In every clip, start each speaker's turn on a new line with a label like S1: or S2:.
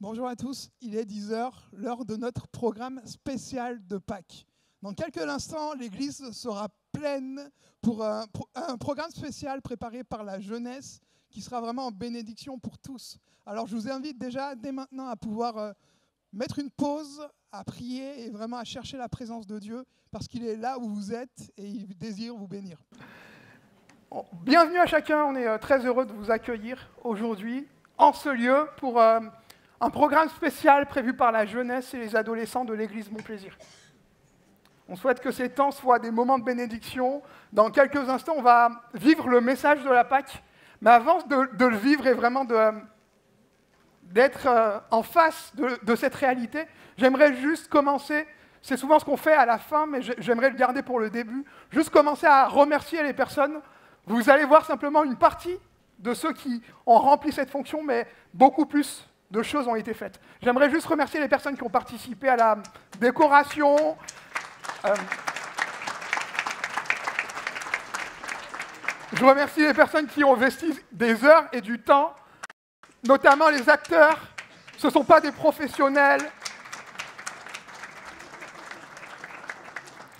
S1: Bonjour à tous, il est 10 heures, l'heure de notre programme spécial de Pâques. Dans quelques instants, l'église sera pleine pour un programme spécial préparé par la jeunesse qui sera vraiment en bénédiction pour tous. Alors je vous invite déjà dès maintenant à pouvoir mettre une pause, à prier et vraiment à chercher la présence de Dieu parce qu'il est là où vous êtes et il désire vous bénir.
S2: Bienvenue à chacun, on est très heureux de vous accueillir aujourd'hui en ce lieu pour un programme spécial prévu par la jeunesse et les adolescents de l'église Mon Plaisir. On souhaite que ces temps soient des moments de bénédiction. Dans quelques instants, on va vivre le message de la Pâque, mais avant de le vivre et vraiment d'être en face de cette réalité, j'aimerais juste commencer, c'est souvent ce qu'on fait à la fin, mais j'aimerais le garder pour le début, juste commencer à remercier les personnes. Vous allez voir simplement une partie de ceux qui ont rempli cette fonction, mais beaucoup plus de choses ont été faites. J'aimerais juste remercier les personnes qui ont participé à la décoration. Je remercie les personnes qui ont investi des heures et du temps, notamment les acteurs. Ce ne sont pas des professionnels.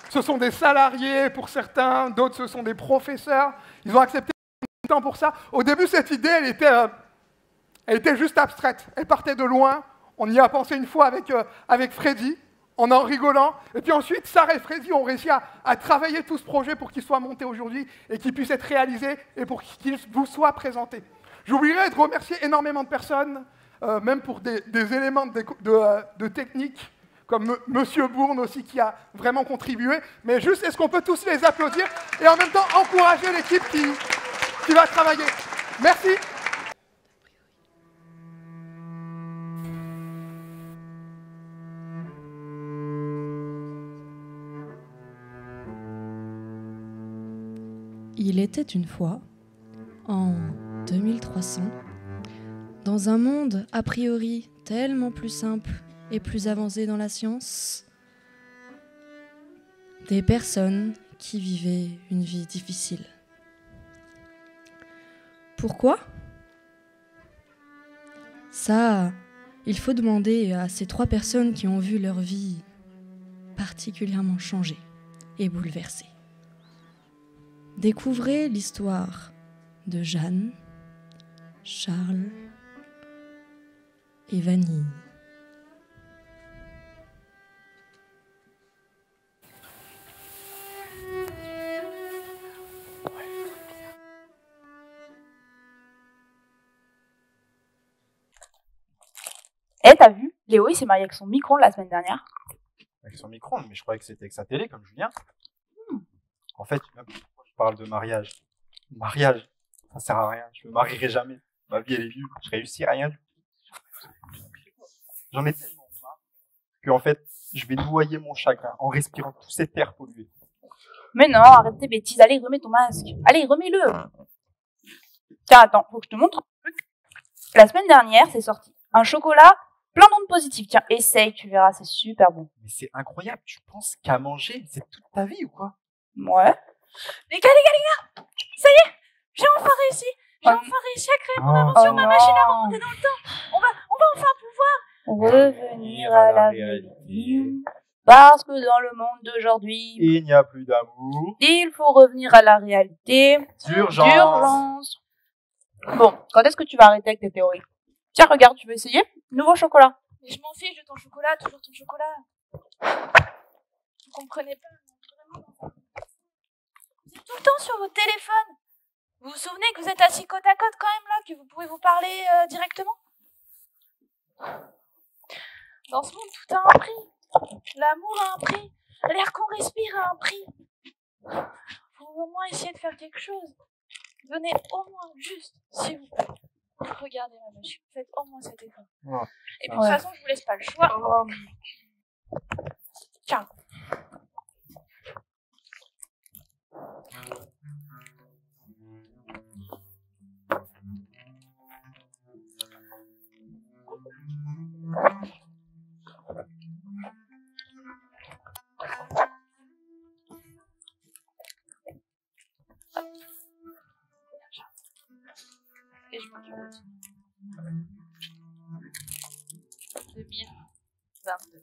S2: Ce sont des salariés pour certains, d'autres ce sont des professeurs. Ils ont accepté du temps pour ça. Au début, cette idée, elle était juste abstraite. Elle partait de loin. On y a pensé une fois avec Freddy, en rigolant. Et puis ensuite, Sarah et Freddy ont réussi à travailler tout ce projet pour qu'il soit monté aujourd'hui et qu'il puisse être réalisé et pour qu'il vous soit présenté. J'oublierai de remercier énormément de personnes, même pour des éléments de technique, comme Monsieur Bourne aussi, qui a vraiment contribué. Mais juste, est-ce qu'on peut tous les applaudir et en même temps encourager l'équipe qui va travailler. Merci.
S3: Il était une fois, en 2300, dans un monde a priori tellement plus simple et plus avancé dans la science, des personnes qui vivaient une vie difficile. Pourquoi ? Ça, il faut demander à ces 3 personnes qui ont vu leur vie particulièrement changer et bouleversée. Découvrez l'histoire de Jeanne, Charles et Vanille.
S4: Eh, t'as vu, Léo, il s'est marié avec son micro la semaine dernière.
S5: Avec son micro-ondes, mais je croyais que c'était avec sa télé, comme Julien. En fait, même pourquoi je parle de mariage. Mariage, ça sert à rien. Je me marierai jamais. Ma vie, elle est nulle. Je réussis rien du tout. J'en ai tellement marre que, en fait, je vais noyer mon chagrin en respirant tous ces airs pollués.
S4: Mais non, arrête tes bêtises. Allez, remets ton masque. Allez, remets-le. Tiens, attends, faut que je te montre un truc. La semaine dernière, c'est sorti un chocolat plein d'ondes positives. Tiens, essaye, tu verras, c'est super bon.
S5: Mais c'est incroyable. Tu penses qu'à manger, c'est toute ta vie ou quoi?
S4: Ouais.
S6: Les gars, ça y est, j'ai enfin réussi. J'ai enfin réussi à créer mon invention, ma machine à remonter dans le temps. On va enfin pouvoir
S4: revenir à la réalité. Parce que dans le monde d'aujourd'hui,
S5: il n'y a plus d'amour.
S4: Il faut revenir à la réalité.
S5: D'urgence.
S4: Bon, quand est-ce que tu vas arrêter avec tes théories? Tiens, regarde, tu veux essayer? Nouveau chocolat.
S6: Mais je m'en fiche de ton chocolat, toujours ton chocolat. Vous comprenez pas, vraiment. Vous êtes tout le temps sur votre téléphone. Vous vous souvenez que vous êtes assis côte à côte quand même là, que vous pouvez vous parler directement? Dans ce monde, tout a un prix. L'amour a un prix. L'air qu'on respire a un prix. Faut au moins essayer de faire quelque chose. Venez au moins, juste, s'il vous plaît. Regardez ma machine, faites au moins cet effort.
S5: Ouais.
S6: Et puis de toute façon, je vous laisse pas le choix. Ciao. Et je m'occupe de tout. 22.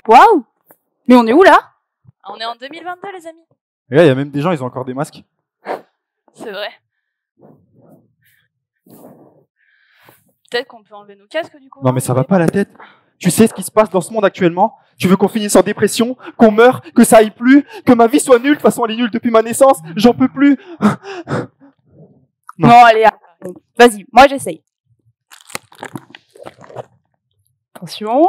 S4: Waouh! Mais on est où là?
S6: On est en 2022, les amis.
S5: Et là, il y a même des gens, ils ont encore des masques.
S6: C'est vrai. Peut-être qu'on peut enlever nos casques du coup.
S5: Non, mais ça va pas la tête. Tu sais ce qui se passe dans ce monde actuellement? Tu veux qu'on finisse en dépression, qu'on meure, que ça aille plus, que ma vie soit nulle? De toute façon, elle est nulle depuis ma naissance. J'en peux plus. Non.
S4: Non, allez, vas-y, moi j'essaye. Attention.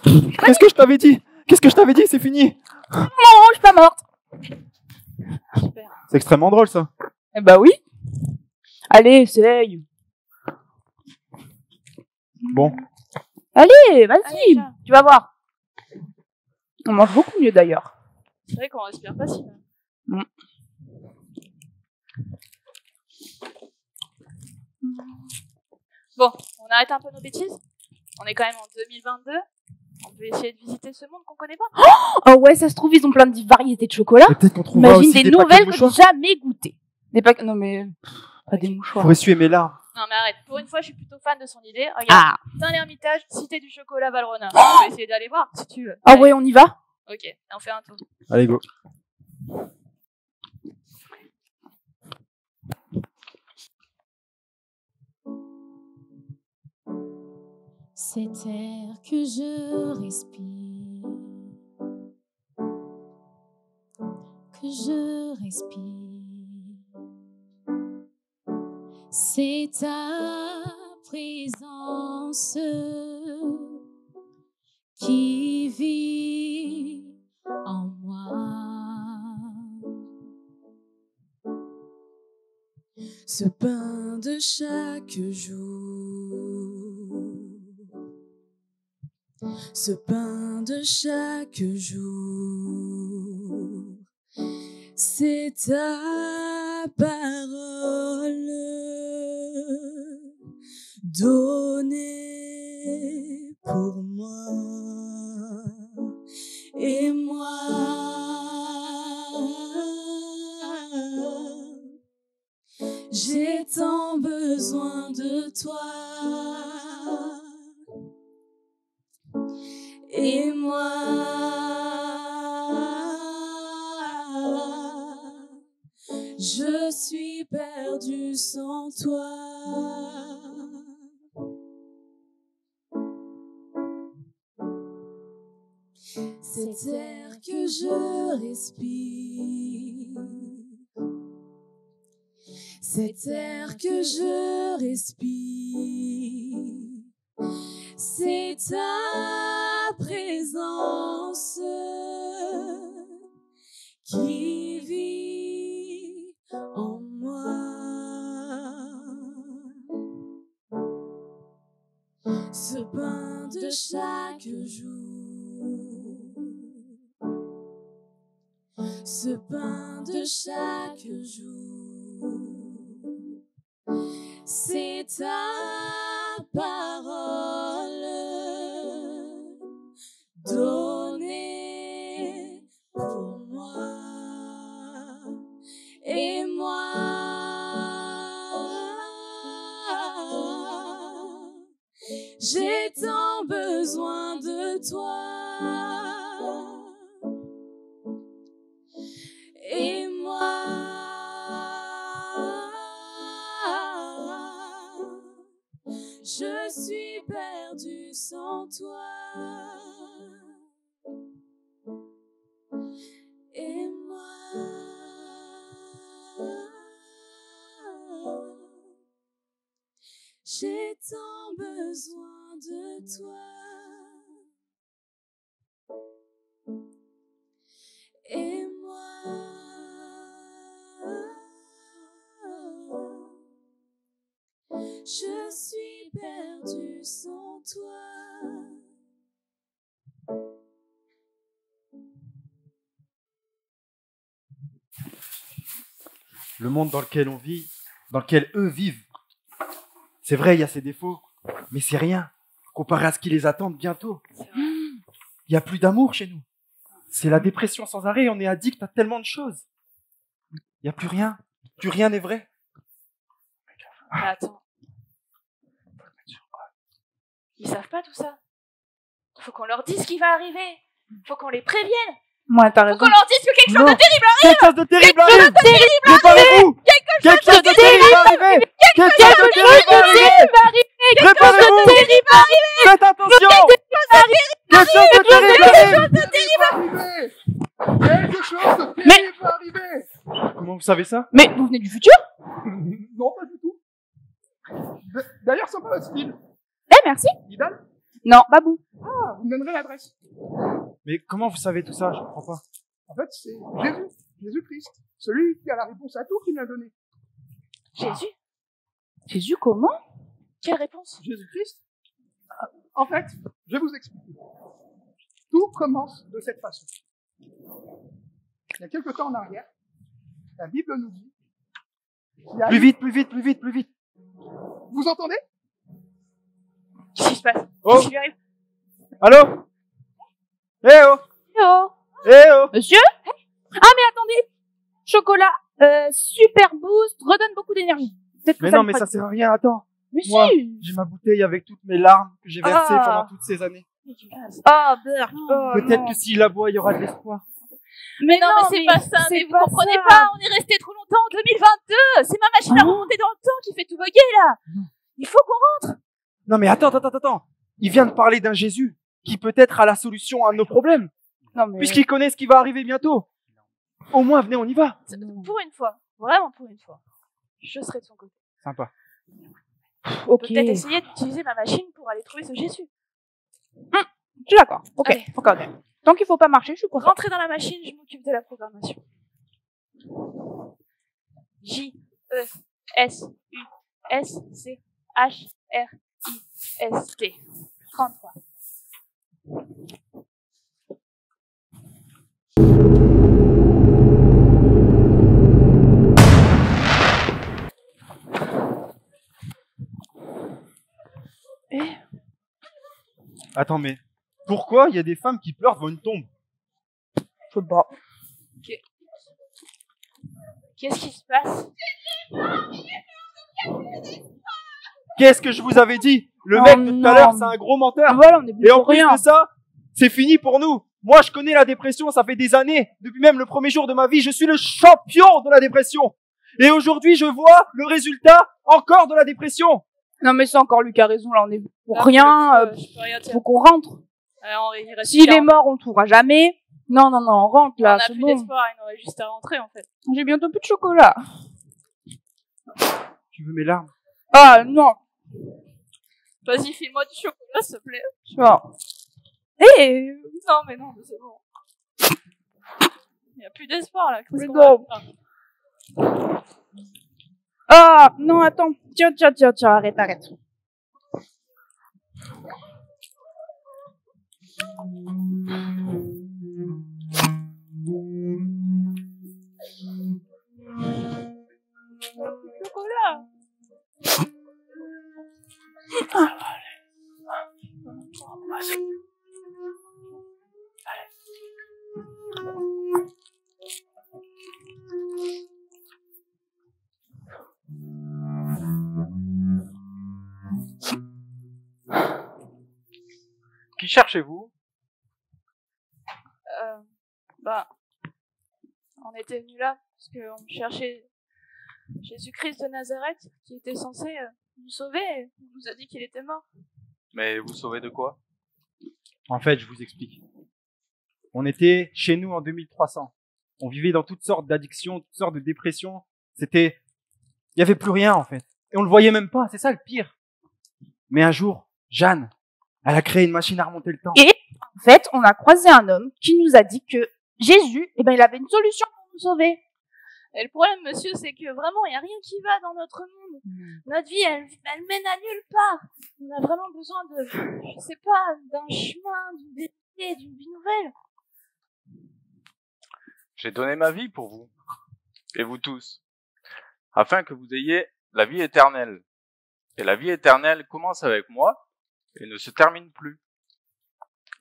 S5: Qu'est-ce que je t'avais dit? Qu'est-ce que je t'avais dit? C'est fini.
S4: Non, je suis pas morte.
S6: Super.
S5: C'est extrêmement drôle, ça.
S4: Eh bah oui. Allez, essaye.
S5: Bon.
S4: Allez,
S6: Allez,
S4: vas-y,
S6: tiens.
S4: tu vas voir. On mange beaucoup mieux d'ailleurs.
S6: C'est vrai qu'on respire pas si mal. Bon, on arrête un peu nos bêtises. On est quand même en 2022. On peut essayer de visiter ce monde qu'on connaît pas.
S4: Oh ouais, ça se trouve, ils ont plein de variétés de chocolat.
S5: Et peut-être qu'on trouvera
S4: Imagine
S5: aussi
S4: des
S5: des paquets de
S4: nouvelles que
S5: mouchoirs.
S4: j'ai jamais goûtées. Des paquets... Non mais... Pas des mouchoirs.
S5: Faut essuyer mes larmes.
S6: Non mais arrête, pour une fois je suis plutôt fan de son idée. Regarde,
S4: Ah.
S6: Saint-L'Hermitage, Cité du Chocolat, Valrhona. On peut essayer d'aller voir si tu veux.
S4: Ah
S6: Allez.
S4: ouais, on y va?
S6: Ok, on fait un tour.
S5: Allez, go.
S7: Cet air que je respire, c'est ta présence qui vit en moi. Ce pain de chaque jour, ce pain de chaque jour, c'est ta parole donnée pour moi. Et moi, j'ai tant besoin de toi. Et moi, je suis perdue sans toi. Cet air que je respire, cet air que je respire, c'est ta présence qui vit en moi. Ce pain de chaque jour, ce pain de chaque jour, c'est ta parole donnée pour moi. Et moi, j'ai tant besoin de toi. Et moi, je suis perdue sans toi. Et moi, j'ai tant besoin de toi. Et moi, je suis perdue sans toi.
S5: Le monde dans lequel on vit, dans lequel eux vivent, C'est vrai, il y a ses défauts, mais c'est rien comparé à ce qui les attend bientôt. Il n'y a plus d'amour chez nous. C'est la dépression sans arrêt, on est addict à tellement de choses. Il n'y a plus rien n'est vrai.
S6: Mais attends. Ils savent pas tout ça. Faut qu'on leur dise ce qui va arriver. Faut qu'on les prévienne.
S4: Moi, t'as
S6: Faut
S4: raison.
S6: qu'on leur dise que quelque chose
S5: Non.
S6: de terrible
S5: Quelque chose de terrible arrive! Préparez-vous! Quelque chose de terrible va arriver! Quelque chose de terrible va arriver! Préparez-vous! Faites attention! Quelque chose de terrible arrive!
S2: Quelque chose de terrible va arriver.
S5: Comment vous savez ça?
S4: Mais vous venez du futur?
S2: Non, pas du tout. D'ailleurs, c'est pas votre style.
S4: Eh, merci.
S2: Idal?
S4: Non, Babou.
S2: Ah, vous me donnerez l'adresse.
S5: Mais comment vous savez tout ça? Je comprends pas.
S2: En fait, c'est Jésus-Christ, celui qui a la réponse à tout qui me l'a donné.
S6: Jésus?
S4: Jésus, comment?
S6: Quelle réponse?
S2: Jésus-Christ? En fait, je vais vous expliquer. Tout commence de cette façon. Il y a quelque temps en arrière, la Bible nous dit qu'il y a
S5: Plus vite, plus vite, plus vite, plus vite.
S2: Vous entendez?
S6: Qu'est-ce qui se passe?
S5: Oh.
S6: Qu'est-ce qui lui arrive?
S5: Allô? Eh oh!
S4: Oh.
S5: Eh oh!
S4: Monsieur? Ah, mais attendez. Chocolat, super boost, redonne beaucoup d'énergie. Peut-être que
S5: Mais
S4: ça
S5: non,
S4: me
S5: mais
S4: fera-
S5: ça sert à rien, attends.
S4: Mais
S5: Moi,
S4: si.
S5: j'ai ma bouteille avec toutes mes larmes que j'ai versées
S4: Ah.
S5: pendant toutes ces années.
S4: Ah, Berk. Oh,
S5: Peut-être
S4: non.
S5: que s'il aboie, il y aura de l'espoir.
S6: Mais non, mais c'est pas ça,
S4: c'est
S6: mais vous
S4: pas
S6: comprenez
S4: ça.
S6: pas, on est resté trop longtemps en 2022. C'est ma machine à
S4: Ah.
S6: remonter dans le temps qui fait tout bugger, là. Il faut qu'on...
S5: Non, mais attends. Il vient de parler d'un Jésus qui peut-être a la solution à nos problèmes,
S4: Non, mais...
S5: puisqu'il connaît ce qui va arriver bientôt. Au moins, venez, on y va.
S6: Pour une fois, vraiment pour une fois, je serai de son côté.
S5: Sympa.
S4: Ok.
S6: Peut-être essayer d'utiliser ma machine pour aller trouver ce Jésus.
S4: Je suis d'accord. Ok.
S6: Allez.
S4: Ok. Tant qu'il faut pas marcher, je suis contente.
S6: Rentrez dans la machine, je m'occupe de la programmation. J-E-S-U-S-C-H-R-I-S-T. 33.
S5: Attends, mais pourquoi il y a des femmes qui pleurent devant une tombe?
S4: Je sais pas.
S6: Qu'est-ce qui se passe?
S5: Qu'est-ce que je vous avais dit? Le
S4: Oh
S5: mec de tout
S4: non.
S5: à l'heure, c'est un gros menteur.
S4: Voilà, on est plus
S5: Et en
S4: pour
S5: plus
S4: rien.
S5: de ça, c'est fini pour nous. Moi, je connais la dépression, ça fait des années. Depuis même le premier jour de ma vie, je suis le champion de la dépression. Et aujourd'hui, je vois le résultat encore de la dépression.
S4: Non, mais c'est encore lui qui a raison, là, on est pour
S6: Là,
S4: rien.
S6: je peux rien dire.
S4: Faut qu'on rentre.
S6: Il reste
S4: S'il est
S6: 40.
S4: mort, on le trouvera jamais. Non, on rentre,
S6: On
S4: là,
S6: a
S4: c'est
S6: plus
S4: bon.
S6: d'espoir, il nous reste juste à rentrer en fait.
S4: J'ai bientôt plus de chocolat.
S5: Tu veux mes larmes?
S4: Ah, non.
S6: Vas-y, file-moi du chocolat, s'il te plaît.
S4: Tu vois. Eh,
S6: Non, mais non, c'est bon. Il n'y a plus d'espoir là. Qu'est-ce
S4: Mais
S6: qu'on
S4: non.
S6: va faire?
S4: ah, non, attends. Tiens, arrête.
S6: Chocolat.
S5: Qui cherchez-vous?
S6: Bah, on était venus là parce qu'on cherchait Jésus-Christ de Nazareth qui était censé nous sauver et on nous a dit qu'il était mort.
S8: Mais vous sauvez de quoi?
S5: En fait, je vous explique. On était chez nous en 2300. On vivait dans toutes sortes d'addictions, toutes sortes de dépressions. Il y avait plus rien, en fait. Et on le voyait même pas. C'est ça le pire. Mais un jour, Jeanne, elle a créé une machine à remonter le temps.
S4: Et en fait, on a croisé un homme qui nous a dit que Jésus, il avait une solution pour nous sauver.
S6: Et le problème, monsieur, c'est que vraiment, il n'y a rien qui va dans notre monde. Notre vie, elle mène à nulle part. On a vraiment besoin de, je sais pas, d'un chemin, d'une vérité, d'une vie nouvelle.
S8: J'ai donné ma vie pour vous, et vous tous, afin que vous ayez la vie éternelle. Et la vie éternelle commence avec moi et ne se termine plus.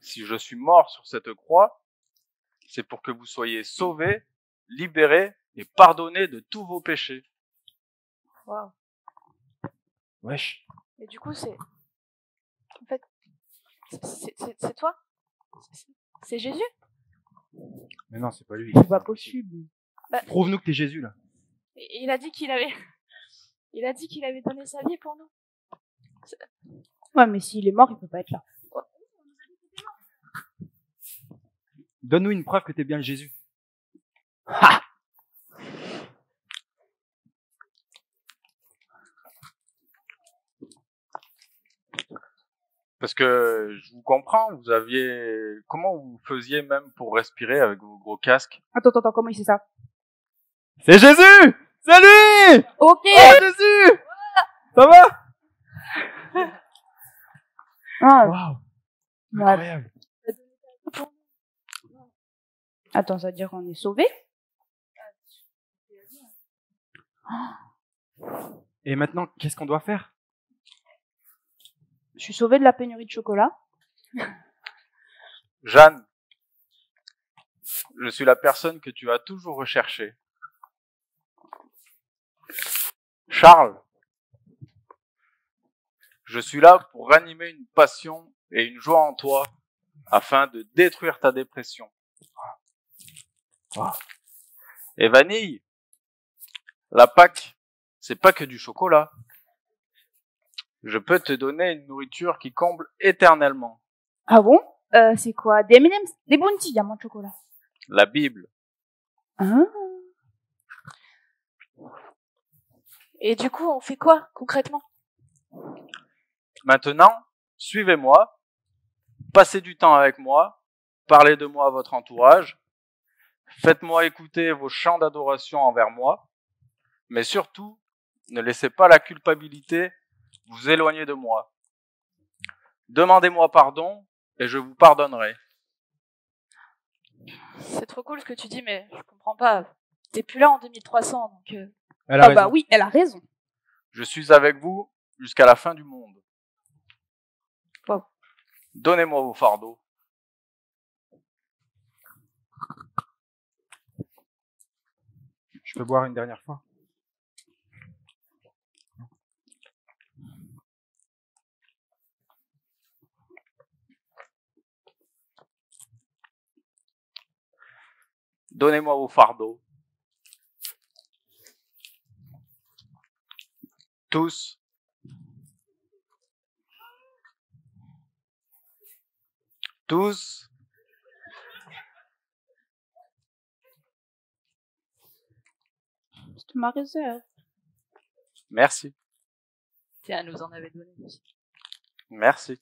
S8: Si je suis mort sur cette croix, c'est pour que vous soyez sauvés, libérés et pardonnés de tous vos péchés.
S6: Waouh.
S5: Wesh.
S6: Et du coup, c'est... En fait, c'est toi? C'est Jésus?
S5: Mais non, c'est pas lui.
S4: C'est pas possible.
S6: Bah,
S5: Prouve-nous que t'es Jésus, là.
S6: il a dit qu'il avait... Il a dit qu'il avait donné sa vie pour nous.
S4: Ouais, mais s'il est mort, il peut pas être là.
S5: Donne-nous une preuve que t'es bien le Jésus.
S8: Parce que je vous comprends, vous aviez... Comment vous faisiez même pour respirer avec vos gros casques?
S4: Attends, comment il sait ça?
S5: C'est Jésus! C'est lui!
S4: Ok.
S5: Oh, Jésus! Ça va?
S4: Ah,
S5: Waouh!
S4: ouais.
S5: Incroyable.
S4: Attends, ça veut dire qu'on est sauvé?
S5: Et maintenant, qu'est-ce qu'on doit faire?
S4: Je suis sauvé de la pénurie de chocolat.
S8: Jeanne, je suis la personne que tu as toujours recherchée. Charles, je suis là pour ranimer une passion et une joie en toi afin de détruire ta dépression. Et Vanille, la Pâque, c'est pas que du chocolat. Je peux te donner une nourriture qui comble éternellement.
S4: Ah bon? C'est quoi? Des M&M's? Des Bounty, diamant de chocolat.
S8: La Bible.
S4: Ah.
S6: Et du coup, on fait quoi, concrètement?
S8: Maintenant, suivez-moi, passez du temps avec moi, parlez de moi à votre entourage, faites-moi écouter vos chants d'adoration envers moi, mais surtout, ne laissez pas la culpabilité vous éloigner de moi. Demandez-moi pardon et je vous pardonnerai.
S6: C'est trop cool ce que tu dis, mais je comprends pas. T'es plus là en 2300, donc...
S5: Elle a
S4: Ah
S5: raison.
S4: bah oui, elle a raison.
S8: Je suis avec vous jusqu'à la fin du monde.
S4: Wow.
S8: Donnez-moi vos fardeaux.
S5: Je peux boire une dernière fois?
S8: Donnez-moi vos fardeaux. Tous. Tous.
S4: C'est ma réserve.
S8: Merci.
S6: Tiens, elle nous en avait donné aussi.
S8: Merci.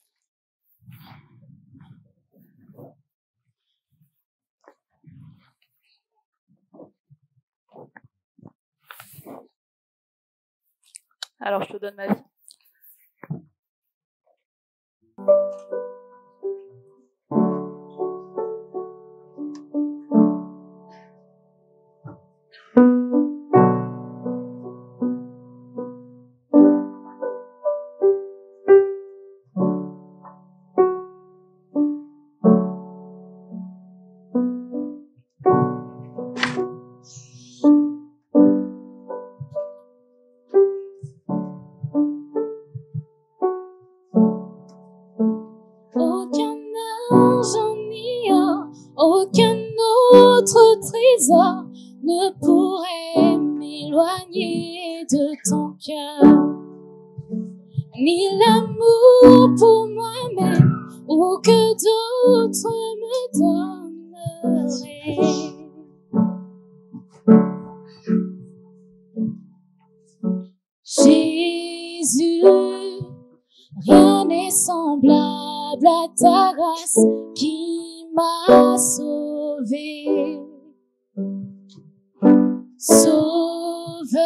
S6: Alors, je te donne ma vie.
S7: Aucun argent ni or, aucun autre trésor ne pourrait m'éloigner de ton cœur. Ni l'amour pour moi-même ou que d'autres me donneraient. Jésus, rien n'est semblable à ta grâce qui m'a sauvé. Sauveur,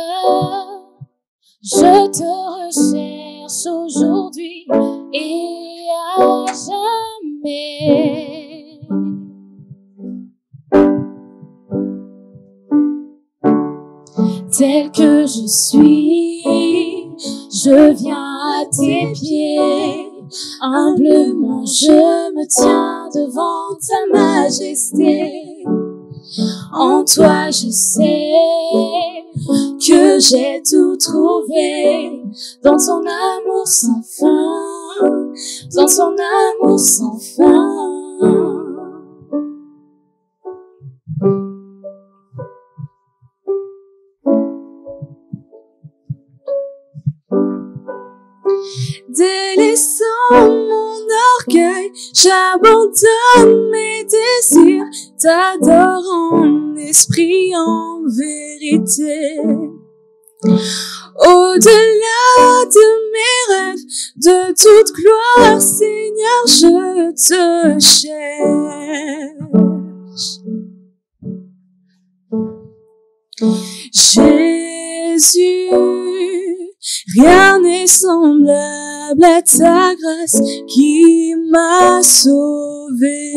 S7: je te recherche aujourd'hui et à jamais. Tel que je suis, je viens tes pieds. Humblement je me tiens devant ta majesté. En toi je sais que j'ai tout trouvé dans ton amour sans fin, dans ton amour sans fin. Délaissant mon orgueil, j'abandonne mes désirs, t'adore en esprit, en vérité. Au-delà de mes rêves, de toute gloire, Seigneur, je te cherche. Jésus, rien n'est semblable à ta grâce qui m'a sauvé.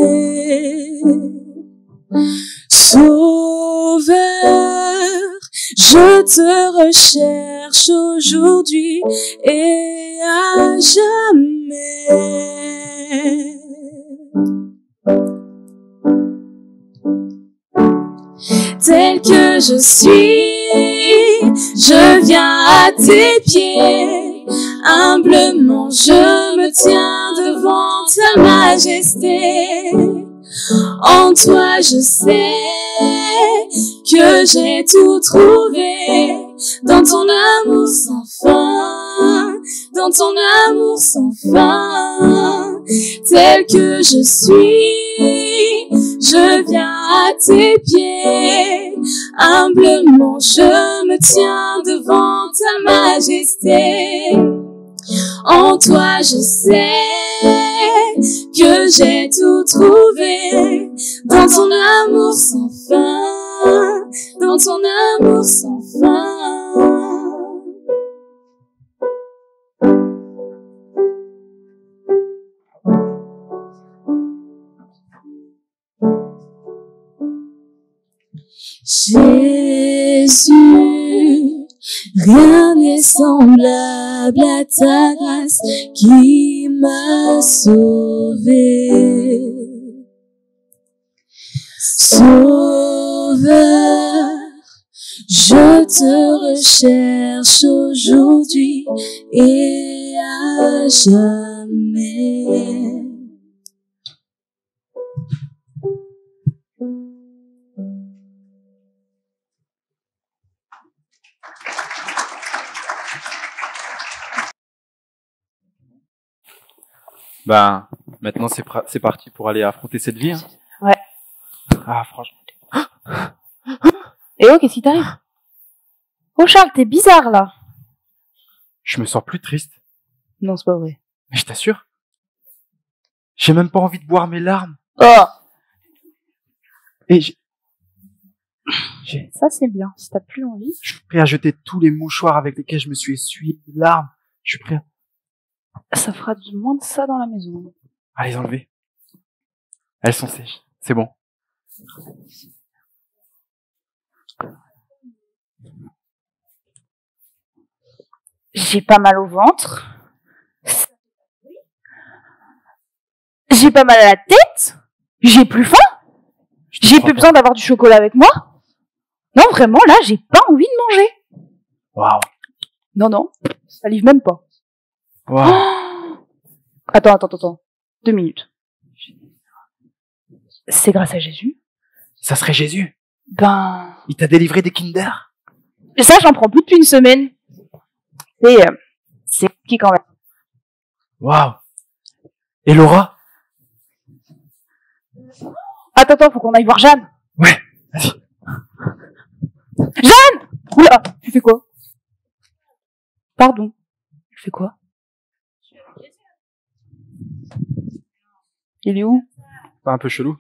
S7: Sauveur, je te recherche aujourd'hui et à jamais. Tel que je suis, je viens à tes pieds. Humblement je me tiens devant ta majesté. En toi je sais que j'ai tout trouvé dans ton amour sans fin, dans ton amour sans fin. Tel que je suis, je viens à tes pieds. Humblement je me tiens devant ta majesté. En toi je sais que j'ai tout trouvé dans ton amour sans fin, dans ton amour sans fin. Jésus, rien n'est semblable à ta grâce qui m'a sauvé. Sauveur, je te recherche aujourd'hui et à jamais.
S5: Ben, maintenant c'est parti pour aller affronter cette vie. Hein.
S4: Ouais.
S5: Ah, franchement.
S4: Et oh, qu'est-ce qui t'arrive? Oh Charles, t'es bizarre là.
S5: Je me sens plus triste.
S4: Non, c'est pas vrai.
S5: Mais je t'assure. J'ai même pas envie de boire mes larmes.
S4: Oh,
S5: Et
S4: ça c'est bien. Si t'as plus envie.
S5: je suis prêt à jeter tous les mouchoirs avec lesquels je me suis essuyé les larmes. Je suis prêt à...
S4: Ça fera du moins de ça dans la maison.
S5: à les enlever. Elles sont sèches. C'est bon.
S4: J'ai pas mal au ventre. J'ai pas mal à la tête. J'ai plus faim. J'ai plus besoin d'avoir du chocolat avec moi. Non, vraiment, là, j'ai pas envie de manger.
S5: Waouh.
S4: Non, non, ça livre même pas.
S5: Waouh.
S4: Oh, attends. 2 minutes. C'est grâce à Jésus.
S5: Ça serait Jésus.
S4: Ben,
S5: Il t'a délivré des Kinder.
S4: et ça, j'en prends plus depuis une semaine. Et c'est qui quand même.
S5: Waouh. Et Laura?
S4: Attends, faut qu'on aille voir Jeanne.
S5: Ouais, vas-y.
S4: Jeanne! Oula, tu fais quoi? Pardon. Tu fais quoi? Il est où?
S5: Pas un peu chelou?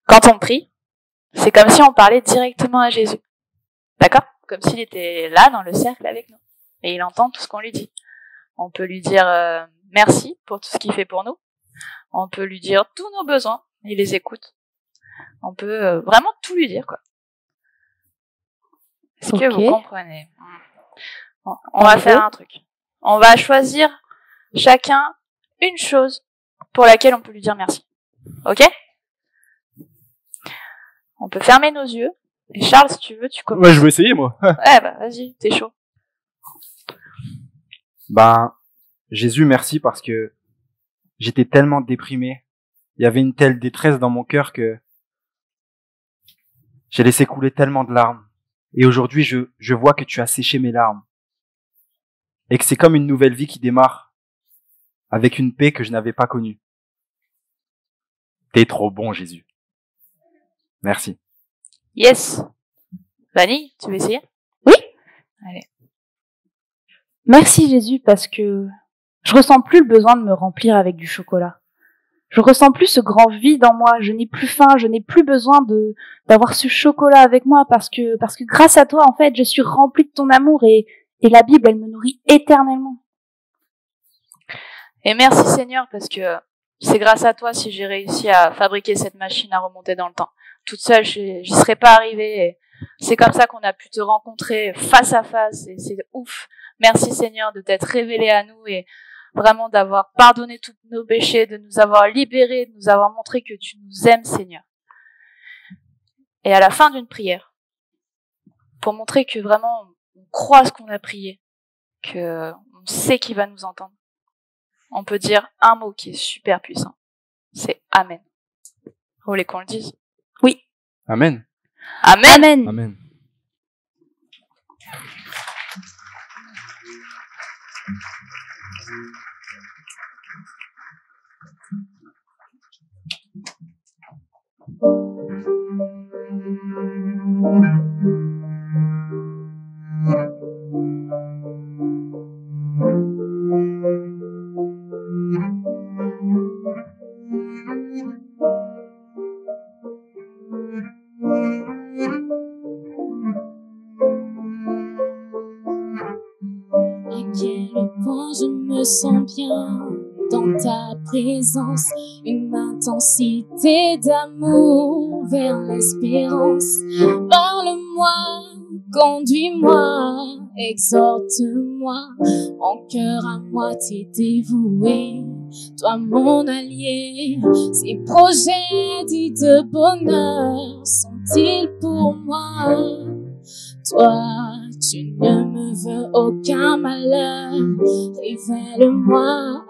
S6: Quand on prie, c'est comme si on parlait directement à Jésus. D'accord? Comme s'il était là dans le cercle avec nous. Et il entend tout ce qu'on lui dit. On peut lui dire merci pour tout ce qu'il fait pour nous. On peut lui dire tous nos besoins. il les écoute. On peut vraiment tout lui dire, quoi. Est-ce que vous comprenez? Bon, on va faire un truc. On va choisir chacun une chose pour laquelle on peut lui dire merci. Ok? On peut fermer nos yeux. Et Charles, si tu veux, tu commences.
S5: Ouais, je veux essayer, moi.
S6: Ouais, bah, vas-y, t'es chaud.
S5: Ben, Jésus, merci parce que j'étais tellement déprimé. Il y avait une telle détresse dans mon cœur que j'ai laissé couler tellement de larmes. Et aujourd'hui, je vois que tu as séché mes larmes. Et que c'est comme une nouvelle vie qui démarre avec une paix que je n'avais pas connue. T'es trop bon, Jésus. Merci.
S6: Yes. Vanille, tu veux essayer?
S4: Oui.
S6: Allez.
S4: Merci Jésus parce que je ressens plus le besoin de me remplir avec du chocolat. Je ressens plus ce grand vide en moi. Je n'ai plus faim. Je n'ai plus besoin d'avoir ce chocolat avec moi parce que grâce à toi, en fait, je suis remplie de ton amour et la Bible, elle me nourrit éternellement.
S6: Et merci Seigneur parce que c'est grâce à toi si j'ai réussi à fabriquer cette machine à remonter dans le temps. Toute seule, j'y serais pas arrivée. Et c'est comme ça qu'on a pu te rencontrer face à face et c'est ouf. Merci Seigneur de t'être révélé à nous et vraiment d'avoir pardonné tous nos péchés, de nous avoir libérés, de nous avoir montré que tu nous aimes Seigneur. Et à la fin d'une prière, pour montrer que vraiment on croit ce qu'on a prié, que on sait qu'il va nous entendre, on peut dire un mot qui est super puissant. C'est Amen. Vous voulez qu'on le dise? Oui.
S5: Amen.
S6: Amen.
S4: Amen.
S5: Amen.
S7: À quel point je me sens bien dans ta présence, une intensité d'amour vers l'espérance. Parle-moi, conduis-moi, exhorte-moi, mon cœur à moitié dévoué. Toi mon allié, ces projets dits de bonheur sont-ils pour moi? Toi, tu ne me veux aucun malheur, révèle-moi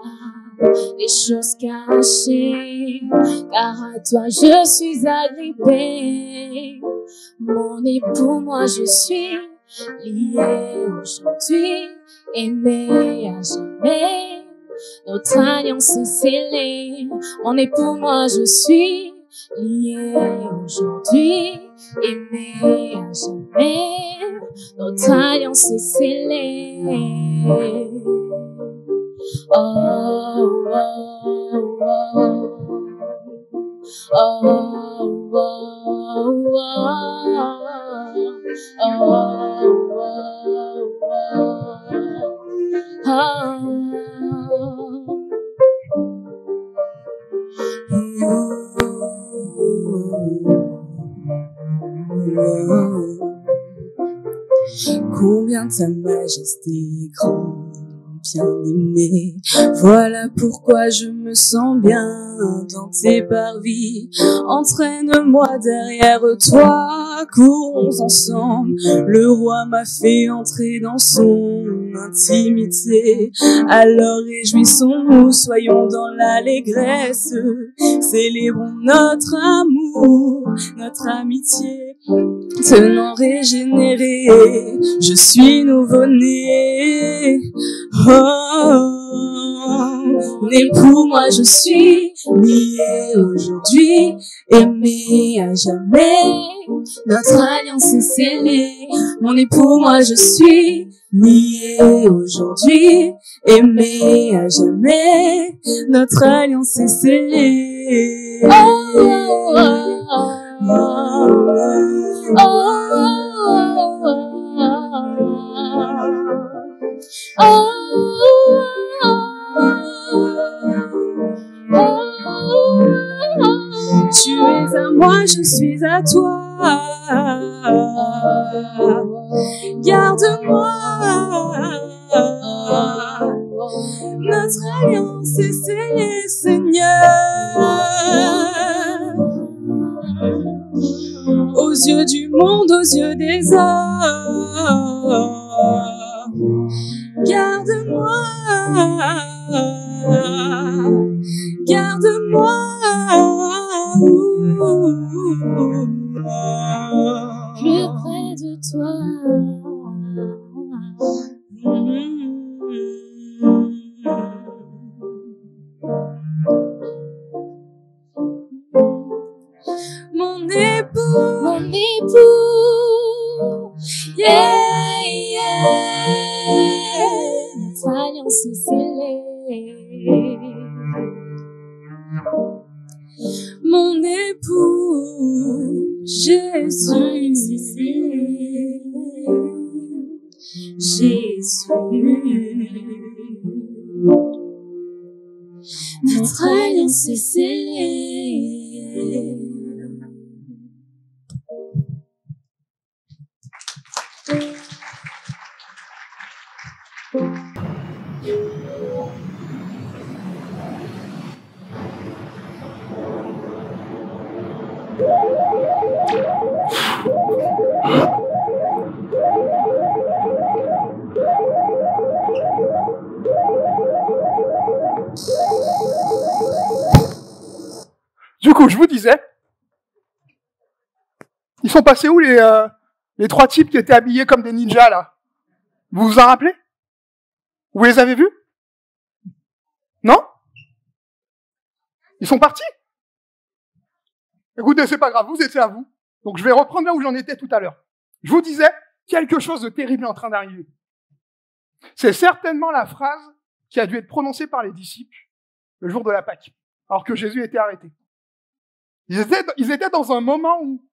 S7: les choses cachées, car à toi je suis agrippée. Mon époux, moi je suis lié aujourd'hui, aimé à jamais. Notre alliance est scellée. Mon époux, moi je suis lié aujourd'hui, aimé à jamais. Notre alliance est scellée. Oh, oh, oh, oh, oh, oh,
S9: Combien ta majesté est grande, bien-aimé. Voilà pourquoi je me sens bien dans tes parvis. Entraîne-moi derrière toi, courons ensemble. Le roi m'a fait entrer dans son intimité. Alors réjouissons-nous, soyons dans l'allégresse. Célébrons notre amour, notre amitié. Tenant régénéré, je suis nouveau-né. Oh, époux, moi je suis lié aujourd'hui, aimé à jamais. Notre alliance est scellée. Mon époux, moi je suis lié aujourd'hui, aimé à jamais. Notre alliance est scellée. Oh, oh, oh, oh, oh, Tu es à moi, je suis à toi. Garde-moi. Notre alliance est scellée, Seigneur. Aux yeux du monde, aux yeux des hommes. Garde-moi. Garde-moi. Plus près de toi. Mon époux, yeah, yeah, notre alliance est scellée. Mon époux, Jésus, Jésus, notre alliance est scellée.
S2: Du coup, je vous disais, ils sont passés où les 3 types qui étaient habillés comme des ninjas, là? Vous vous en rappelez? Vous les avez vus? Non? Ils sont partis? Écoutez, c'est pas grave, vous étiez à vous. Donc je vais reprendre là où j'en étais tout à l'heure. Je vous disais, quelque chose de terrible est en train d'arriver. C'est certainement la phrase qui a dû être prononcée par les disciples le jour de la Pâque, alors que Jésus était arrêté. Ils étaient dans un moment où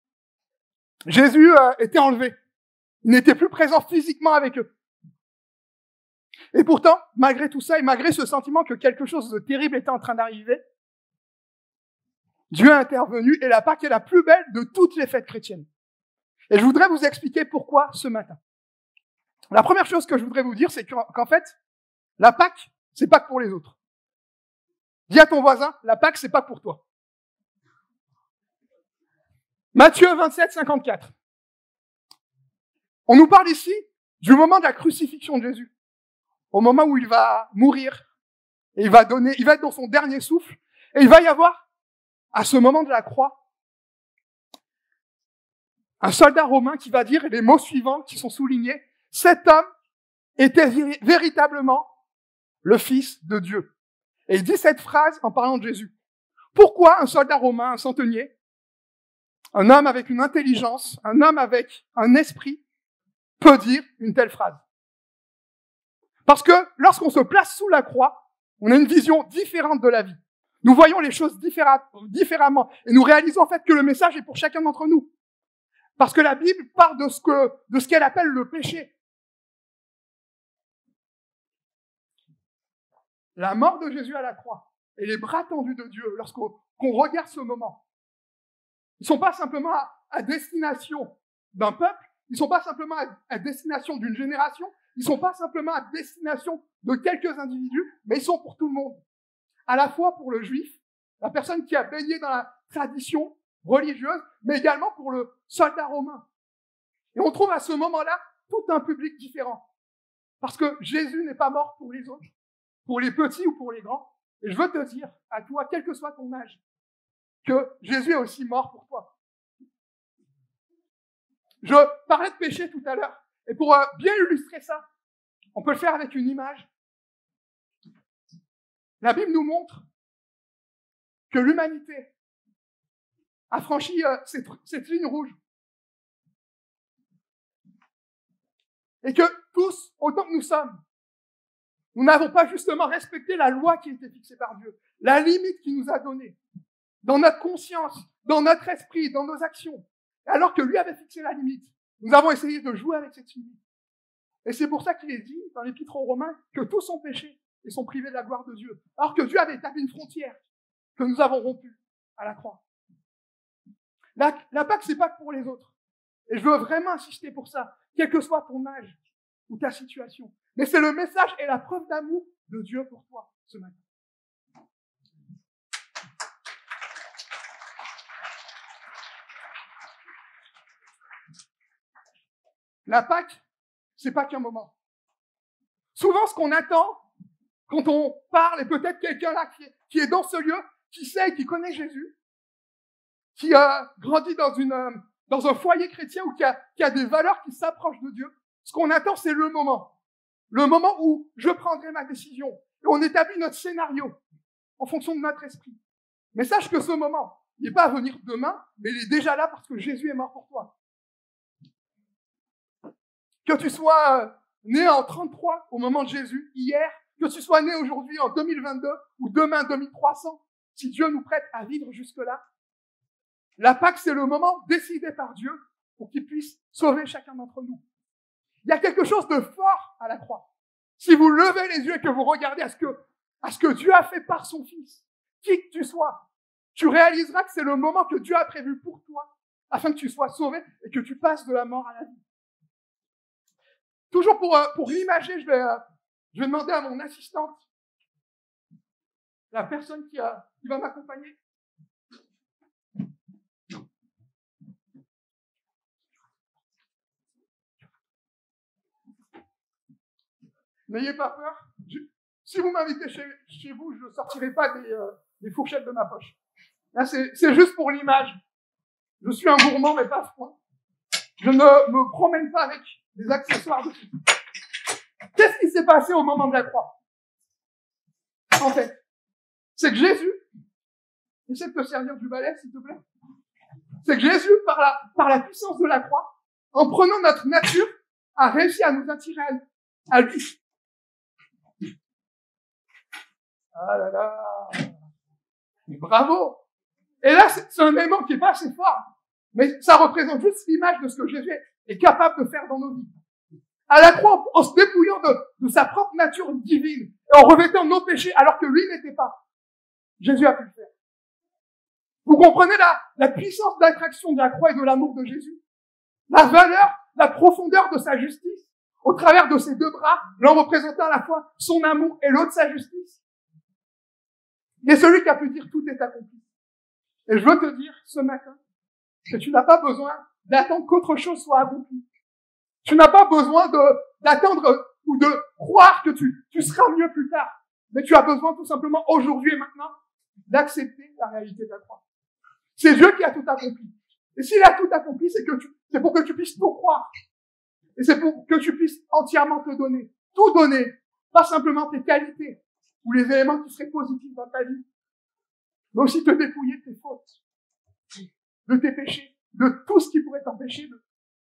S2: Jésus était enlevé. Il n'était plus présent physiquement avec eux. Et pourtant, malgré tout ça, et malgré ce sentiment que quelque chose de terrible était en train d'arriver, Dieu est intervenu et la Pâque est la plus belle de toutes les fêtes chrétiennes. Et je voudrais vous expliquer pourquoi ce matin. La première chose que je voudrais vous dire, c'est qu'en fait, la Pâque, c'est pas que pour les autres. Dis à ton voisin, la Pâque, c'est pas pour toi. Matthieu 27, 54. On nous parle ici du moment de la crucifixion de Jésus. Au moment où il va mourir, et il va être dans son dernier souffle, et il va y avoir, à ce moment de la croix, un soldat romain qui va dire les mots suivants qui sont soulignés. Cet homme était véritablement le Fils de Dieu. Et il dit cette phrase en parlant de Jésus. Pourquoi un soldat romain, un centenier, un homme avec une intelligence, un homme avec un esprit, peut dire une telle phrase? Parce que lorsqu'on se place sous la croix, on a une vision différente de la vie. Nous voyons les choses différemment et nous réalisons en fait que le message est pour chacun d'entre nous. Parce que la Bible parle de ce qu'elle appelle le péché. La mort de Jésus à la croix et les bras tendus de Dieu lorsqu'on regarde ce moment, ils ne sont pas simplement à destination d'un peuple, ils ne sont pas simplement à destination d'une génération, ils ne sont pas simplement à destination de quelques individus, mais ils sont pour tout le monde. À la fois pour le juif, la personne qui a baigné dans la tradition religieuse, mais également pour le soldat romain. Et on trouve à ce moment-là tout un public différent. Parce que Jésus n'est pas mort pour les autres, pour les petits ou pour les grands. Et je veux te dire, à toi, quel que soit ton âge, que Jésus est aussi mort pour toi. Je parlais de péché tout à l'heure. Et pour bien illustrer ça, on peut le faire avec une image. La Bible nous montre que l'humanité a franchi cette ligne rouge. Et que tous, autant que nous sommes, nous n'avons pas justement respecté la loi qui a été fixée par Dieu, la limite qu'il nous a donnée, dans notre conscience, dans notre esprit, dans nos actions. Alors que lui avait fixé la limite, nous avons essayé de jouer avec cette limite. Et c'est pour ça qu'il est dit, dans l'Épître aux Romains, que tous ont péché et sont privés de la gloire de Dieu. Alors que Dieu avait établi une frontière que nous avons rompue à la croix. La Pâque, c'est pas que pour les autres. Et je veux vraiment insister pour ça, quel que soit ton âge ou ta situation. Mais c'est le message et la preuve d'amour de Dieu pour toi ce matin. La Pâque, c'est pas qu'un moment. Souvent, ce qu'on attend quand on parle, et peut-être quelqu'un là qui est dans ce lieu, qui sait, qui connaît Jésus, qui a grandi dans un foyer chrétien ou qui a des valeurs qui s'approchent de Dieu, ce qu'on attend, c'est le moment. Le moment où je prendrai ma décision. Et on établit notre scénario en fonction de notre esprit. Mais sache que ce moment, il n'est pas à venir demain, mais il est déjà là parce que Jésus est mort pour toi. Que tu sois né en 33 au moment de Jésus, hier, que tu sois né aujourd'hui en 2022 ou demain 2300, si Dieu nous prête à vivre jusque-là, la Pâque, c'est le moment décidé par Dieu pour qu'il puisse sauver chacun d'entre nous. Il y a quelque chose de fort à la croix. Si vous levez les yeux et que vous regardez à ce que Dieu a fait par son Fils, qui que tu sois, tu réaliseras que c'est le moment que Dieu a prévu pour toi, afin que tu sois sauvé et que tu passes de la mort à la vie. Toujours pour l'imager, je vais demander à mon assistante, la personne qui va m'accompagner. N'ayez pas peur. Si vous m'invitez chez vous, je ne sortirai pas des fourchettes de ma poche. Là, c'est juste pour l'image. Je suis un gourmand, mais pas à ce point. Je ne me promène pas avec des accessoires dessus. Qu'est-ce qui s'est passé au moment de la croix? En fait, c'est que Jésus, essaie de te servir du balai, s'il te plaît. C'est que Jésus, par la puissance de la croix, en prenant notre nature, a réussi à nous attirer à lui. Ah là là! Bravo! Et là, c'est un élément qui est pas assez fort, mais ça représente juste l'image de ce que Jésus est capable de faire dans nos vies. À la croix, en se dépouillant de sa propre nature divine, et en revêtant nos péchés alors que lui n'était pas, Jésus a pu le faire. Vous comprenez la puissance d'attraction de la croix et de l'amour de Jésus? La valeur, la profondeur de sa justice, au travers de ses deux bras, l'un représentant à la fois son amour et l'autre sa justice. Il est celui qui a pu dire tout est accompli. Et je veux te dire ce matin que tu n'as pas besoin d'attendre qu'autre chose soit accomplie. Tu n'as pas besoin d'attendre ou de croire que tu seras mieux plus tard. Mais tu as besoin tout simplement aujourd'hui et maintenant d'accepter la réalité de la croix. C'est Dieu qui a tout accompli. Et s'il a tout accompli, c'est pour que tu puisses tout croire. Et c'est pour que tu puisses entièrement te donner. Tout donner. Pas simplement tes qualités ou les éléments qui seraient positifs dans ta vie. Mais aussi te dépouiller de tes fautes, de tes péchés, de tout ce qui pourrait t'empêcher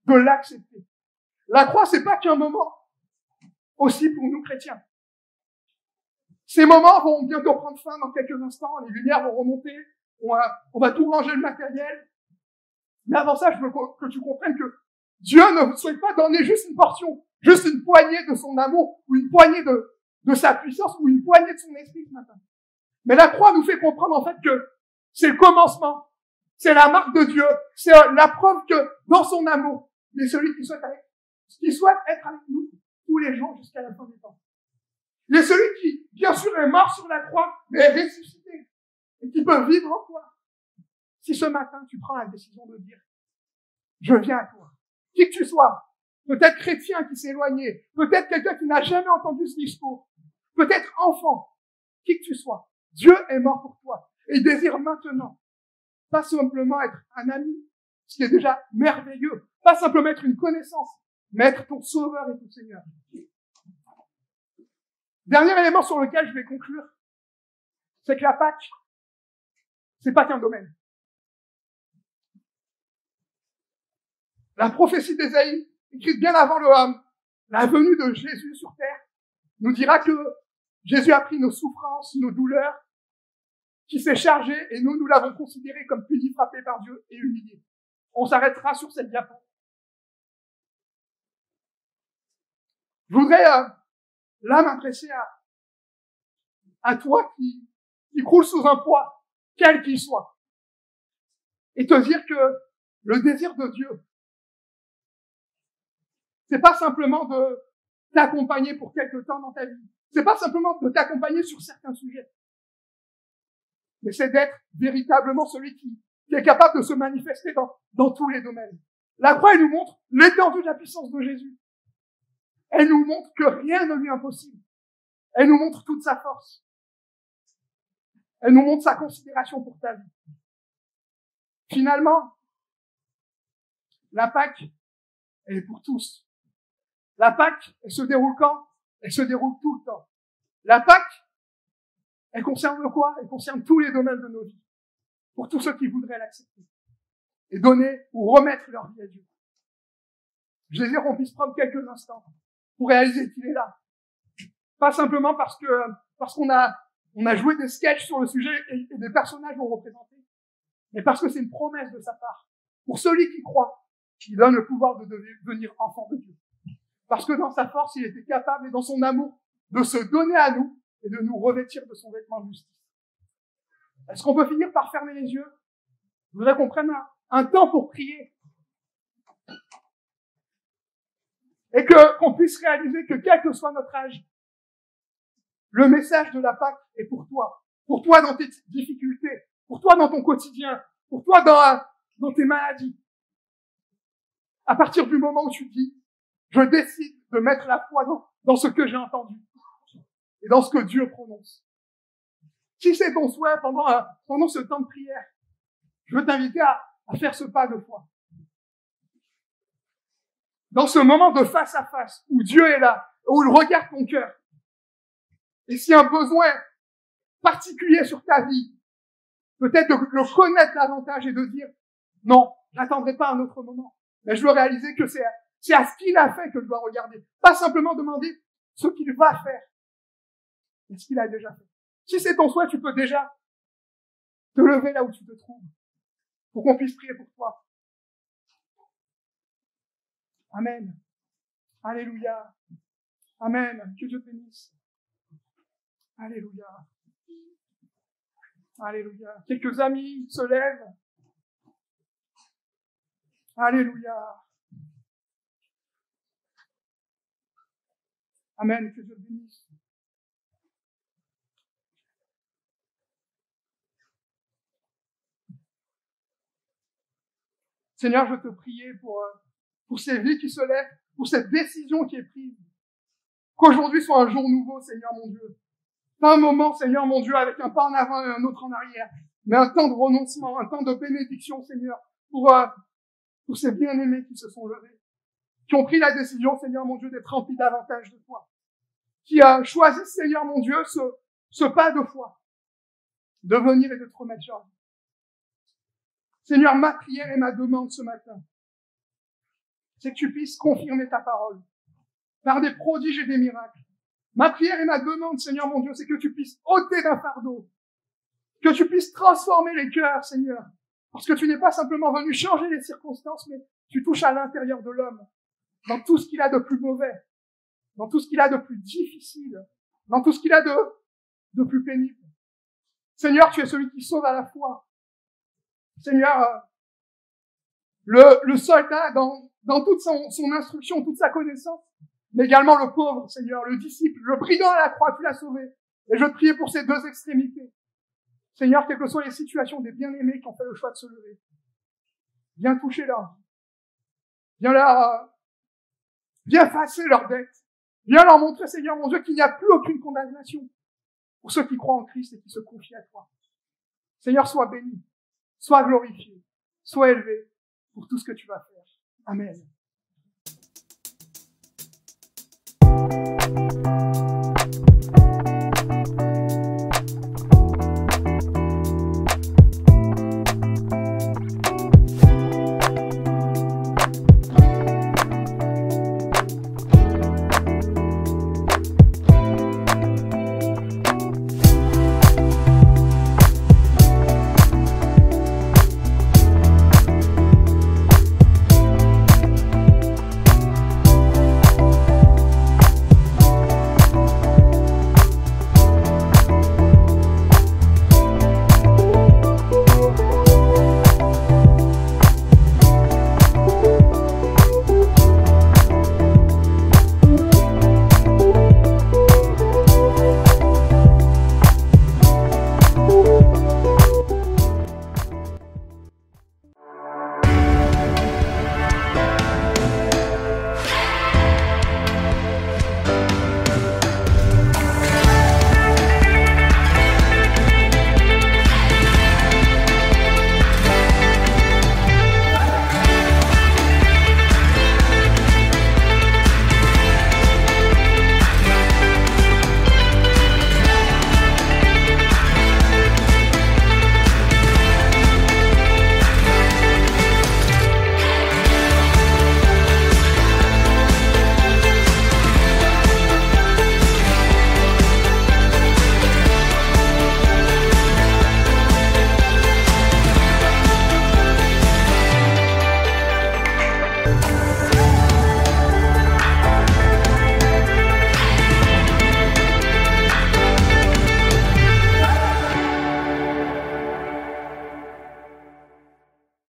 S2: de l'accepter. La croix, c'est pas qu'un moment, aussi pour nous chrétiens. Ces moments vont bientôt prendre fin dans quelques instants, les lumières vont remonter, on va tout ranger le matériel. Mais avant ça, je veux que tu comprennes que Dieu ne souhaite pas donner juste une portion, juste une poignée de son amour, ou une poignée de sa puissance, ou une poignée de son esprit ce matin. Mais la croix nous fait comprendre en fait que c'est le commencement, c'est la marque de Dieu, c'est la preuve que dans son amour, il est celui qui souhaite être avec nous tous les jours jusqu'à la fin des temps. Il est celui qui, bien sûr, est mort sur la croix, mais est ressuscité, et qui peut vivre en toi. Si ce matin, tu prends la décision de dire, je viens à toi, qui que tu sois, peut-être chrétien qui s'est éloigné, peut-être quelqu'un qui n'a jamais entendu ce discours, peut-être enfant, qui que tu sois, Dieu est mort pour toi, et il désire maintenant, pas simplement être un ami, ce qui est déjà merveilleux, pas simplement être une connaissance, mais être ton sauveur et ton Seigneur. Dernier élément sur lequel je vais conclure, c'est que la Pâque, c'est pas qu'un domaine. La prophétie d'Ésaïe, écrite bien avant la venue de Jésus sur terre, nous dira que Jésus a pris nos souffrances, nos douleurs, qui s'est chargé, et nous l'avons considéré comme puni, frappé par Dieu et humilié. On s'arrêtera sur cette diapo. Je voudrais là m'adresser à toi qui croule sous un poids, quel qu'il soit. et te dire que le désir de Dieu, c'est pas simplement de t'accompagner pour quelque temps dans ta vie. C'est pas simplement de t'accompagner sur certains sujets. Mais c'est d'être véritablement celui qui est capable de se manifester dans tous les domaines. La croix, elle nous montre l'étendue de la puissance de Jésus. Elle nous montre que rien ne lui est impossible. Elle nous montre toute sa force. Elle nous montre sa considération pour ta vie. Finalement, la Pâque, elle est pour tous. La Pâque, elle se déroule quand? Elle se déroule tout le temps. La Pâque, elle concerne quoi? Elle concerne tous les domaines de nos vies. Pour tous ceux qui voudraient l'accepter. Et donner ou remettre leur vie à Dieu. Je désire qu'on puisse prendre quelques instants pour réaliser qu'il est là. Pas simplement parce qu'on a joué des sketchs sur le sujet et des personnages l'ont représenté, mais parce que c'est une promesse de sa part. Pour celui qui croit, il donne le pouvoir de devenir enfant de Dieu. Parce que dans sa force, il était capable et dans son amour de se donner à nous et de nous revêtir de son vêtement de justice. Est-ce qu'on peut finir par fermer les yeux? Je voudrais qu'on prenne un temps pour prier. Et qu'on puisse réaliser que quel que soit notre âge, le message de la Pâque est pour toi. Pour toi dans tes difficultés. Pour toi dans ton quotidien. Pour toi dans tes maladies. À partir du moment où tu dis, je décide de mettre la foi dans ce que j'ai entendu. Et dans ce que Dieu prononce. Si c'est ton souhait pendant ce temps de prière, je veux t'inviter à faire ce pas de foi. Dans ce moment de face à face, où Dieu est là, où il regarde ton cœur. Et s'il y a un besoin particulier sur ta vie, peut-être de le connaître davantage et de dire, non, j'attendrai pas un autre moment. Mais je veux réaliser que c'est à ce qu'il a fait que je dois regarder. Pas simplement demander ce qu'il va faire, mais ce qu'il a déjà fait. Si c'est ton souhait, tu peux déjà te lever là où tu te trouves, pour qu'on puisse prier pour toi. Amen. Alléluia. Amen. Que Dieu te bénisse. Alléluia. Alléluia. Quelques amis se lèvent. Alléluia. Amen. Que Dieu te bénisse. Seigneur, je te prie pour ces vies qui se lèvent, pour cette décision qui est prise. Qu'aujourd'hui soit un jour nouveau, Seigneur mon Dieu. Pas un moment, Seigneur mon Dieu, avec un pas en avant et un autre en arrière, mais un temps de renoncement, un temps de bénédiction, Seigneur, pour ces bien-aimés qui se sont levés, qui ont pris la décision, Seigneur mon Dieu, d'être remplis davantage de toi, qui a choisi, Seigneur mon Dieu, ce pas de foi, de venir et de te remettre sur vie. Seigneur, ma prière et ma demande ce matin, c'est que tu puisses confirmer ta parole par des prodiges et des miracles. Ma prière et ma demande, Seigneur mon Dieu, c'est que tu puisses ôter d'un fardeau, que tu puisses transformer les cœurs, Seigneur, parce que tu n'es pas simplement venu changer les circonstances, mais tu touches à l'intérieur de l'homme, dans tout ce qu'il a de plus mauvais, dans tout ce qu'il a de plus difficile, dans tout ce qu'il a de plus pénible. Seigneur, tu es celui qui sauve à la fois. Seigneur, le soldat dans toute son instruction, toute sa connaissance, mais également le pauvre, Seigneur, le disciple, le brigand à la croix, tu l'as sauvé. Et je te prie pour ces deux extrémités. Seigneur, quelles que soient les situations des bien-aimés qui ont fait le choix de se lever, viens toucher leur vie. Viens effacer leurs dettes. Viens leur montrer, Seigneur mon Dieu, qu'il n'y a plus aucune condamnation pour ceux qui croient en Christ et qui se confient à toi. Seigneur, sois béni, sois glorifié, sois élevé pour tout ce que tu vas faire. Amen.